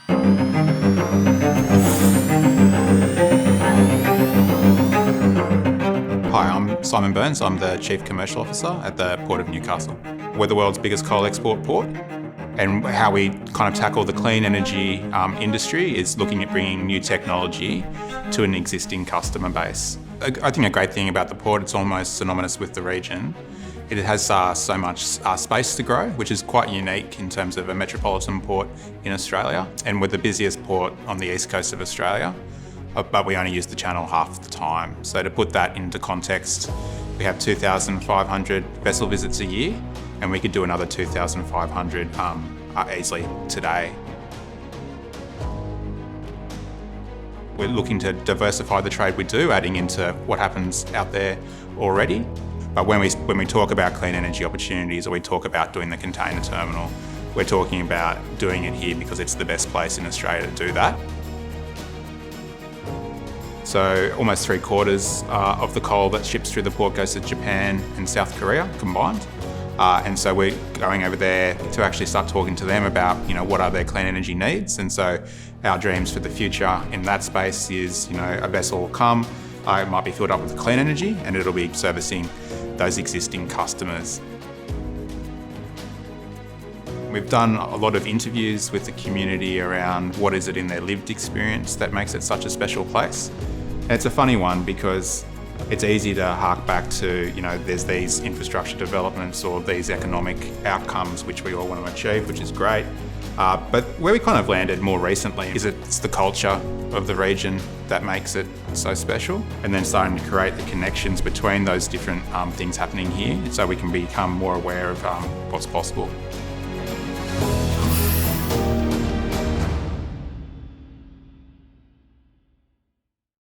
Hi, I'm Simon Burns. I'm the Chief Commercial Officer at the Port of Newcastle. We're the world's biggest coal export port, and how we kind of tackle the clean energy industry is looking at bringing new technology to an existing customer base. I think a great thing about the port, it's almost synonymous with the region. It has so much space to grow, which is quite unique in terms of a metropolitan port in Australia. And we're the busiest port on the east coast of Australia, but we only use the channel half the time. So to put that into context, we have 2,500 vessel visits a year, and we could do another 2,500 easily today. We're looking to diversify the trade we do, adding into what happens out there already. But when we talk about clean energy opportunities, or we talk about doing the container terminal, we're talking about doing it here because it's the best place in Australia to do that. So almost 3/4 of the coal that ships through the port goes to Japan and South Korea combined. And so we're going over there to actually start talking to them about, what are their clean energy needs. And so our dreams for the future in that space is, a vessel will come, it might be filled up with clean energy, and it'll be servicing those existing customers. We've done a lot of interviews with the community around what is it in their lived experience that makes it such a special place. And it's a funny one because it's easy to hark back to, there's these infrastructure developments or these economic outcomes which we all want to achieve, which is great. But where we kind of landed more recently is it's the culture of the region that makes it so special, and then starting to create the connections between those different things happening here so we can become more aware of what's possible.